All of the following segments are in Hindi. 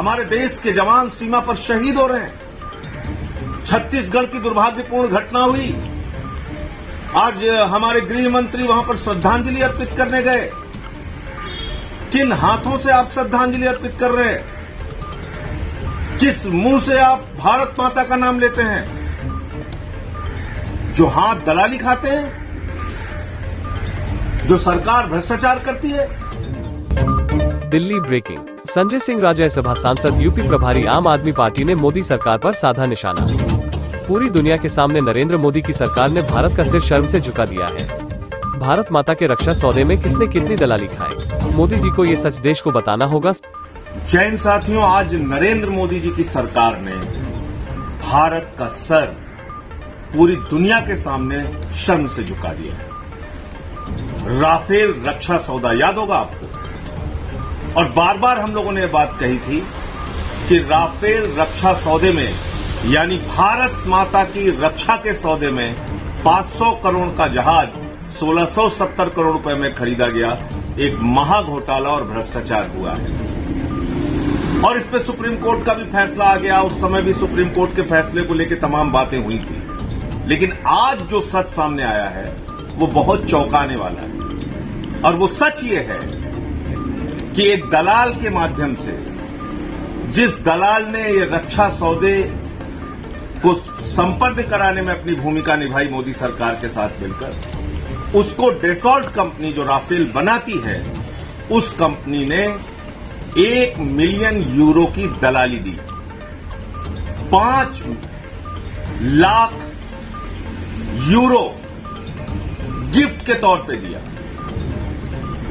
हमारे देश के जवान सीमा पर शहीद हो रहे हैं। छत्तीसगढ़ की दुर्भाग्यपूर्ण घटना हुई, आज हमारे गृह मंत्री वहां पर श्रद्धांजलि अर्पित करने गए। किन हाथों से आप श्रद्धांजलि अर्पित कर रहे हैं? किस मुंह से आप भारत माता का नाम लेते हैं? जो हाथ दलाली खाते हैं, जो सरकार भ्रष्टाचार करती है। दिल्ली ब्रेकिंग। संजय सिंह राज्यसभा सांसद यूपी प्रभारी आम आदमी पार्टी ने मोदी सरकार पर साधा निशाना। पूरी दुनिया के सामने नरेंद्र मोदी की सरकार ने भारत का सिर शर्म से झुका दिया है। भारत माता के रक्षा सौदे में किसने कितनी दलाली खाई, मोदी जी को ये सच देश को बताना होगा। जैन साथियों, आज नरेंद्र मोदी जी की सरकार ने भारत का सर पूरी दुनिया के सामने शर्म से झुका दिया है। राफेल रक्षा सौदा याद होगा आपको, और बार बार हम लोगों ने यह बात कही थी कि राफेल रक्षा सौदे में, यानी भारत माता की रक्षा के सौदे में 500 करोड़ का जहाज 1670 करोड़ रुपए में खरीदा गया। एक महा घोटाला और भ्रष्टाचार हुआ है, और इस पे सुप्रीम कोर्ट का भी फैसला आ गया। उस समय भी सुप्रीम कोर्ट के फैसले को लेकर तमाम बातें हुई थी, लेकिन आज जो सच सामने आया है वो बहुत चौंकाने वाला है। और वो सच ये है कि एक दलाल के माध्यम से, जिस दलाल ने ये रक्षा सौदे को संपन्न कराने में अपनी भूमिका निभाई मोदी सरकार के साथ मिलकर, उसको डेसॉल्ट कंपनी जो राफेल बनाती है, उस कंपनी ने 1 मिलियन यूरो की दलाली दी, 5 लाख यूरो गिफ्ट के तौर पे दिया।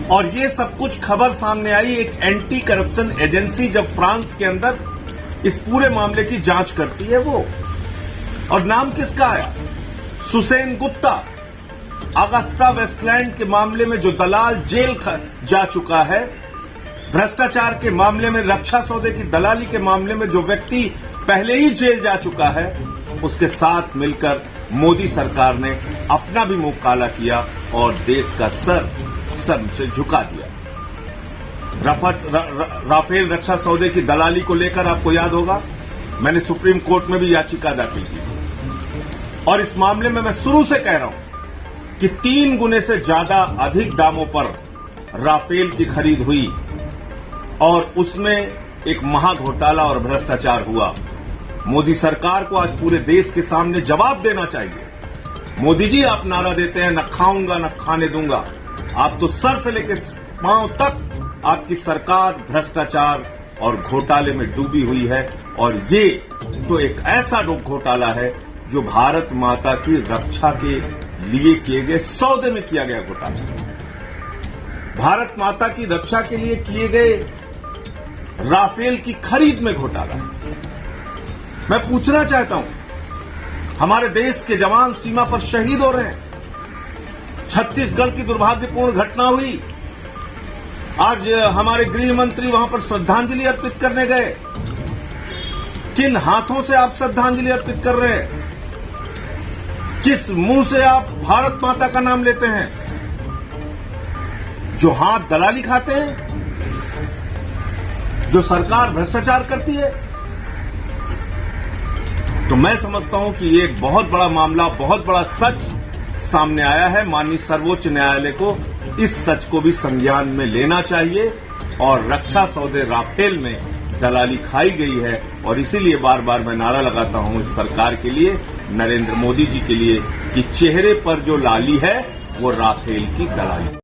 और ये सब कुछ खबर सामने आई एक एंटी करप्शन एजेंसी जब फ्रांस के अंदर इस पूरे मामले की जांच करती है वो। और नाम किसका आया? सुसेन गुप्ता। अगस्टा वेस्टलैंड के मामले में जो दलाल जेल जा चुका है, भ्रष्टाचार के मामले में, रक्षा सौदे की दलाली के मामले में जो व्यक्ति पहले ही जेल जा चुका है, उसके साथ मिलकर मोदी सरकार ने अपना भी मुंह काला किया और देश का सर शर्म से झुका दिया। राफेल रक्षा सौदे की दलाली को लेकर आपको याद होगा, मैंने सुप्रीम कोर्ट में भी याचिका दाखिल की थी, और इस मामले में मैं शुरू से कह रहा हूं कि 3 गुने से ज्यादा अधिक दामों पर राफेल की खरीद हुई और उसमें एक महा घोटाला और भ्रष्टाचार हुआ। मोदी सरकार को आज पूरे देश के सामने जवाब देना चाहिए। मोदी जी, आप नारा देते हैं न खाऊंगा न खाने दूंगा, आप तो सर से लेकर पांव तक आपकी सरकार भ्रष्टाचार और घोटाले में डूबी हुई है। और ये तो एक ऐसा घोटाला है जो भारत माता की रक्षा के लिए किए गए सौदे में किया गया घोटाला, भारत माता की रक्षा के लिए किए गए राफेल की खरीद में घोटाला है। मैं पूछना चाहता हूं, हमारे देश के जवान सीमा पर शहीद हो रहे हैं। छत्तीसगढ़ की दुर्भाग्यपूर्ण घटना हुई, आज हमारे गृह मंत्री वहां पर श्रद्धांजलि अर्पित करने गए। किन हाथों से आप श्रद्धांजलि अर्पित कर रहे हैं? किस मुंह से आप भारत माता का नाम लेते हैं? जो हाथ दलाली खाते हैं, जो सरकार भ्रष्टाचार करती है। तो मैं समझता हूं कि ये एक बहुत बड़ा मामला, बहुत बड़ा सच सामने आया है। माननीय सर्वोच्च न्यायालय को इस सच को भी संज्ञान में लेना चाहिए। और रक्षा सौदे राफेल में दलाली खाई गई है, और इसीलिए बार बार मैं नारा लगाता हूं इस सरकार के लिए, नरेंद्र मोदी जी के लिए, कि चेहरे पर जो लाली है वो राफेल की दलाली।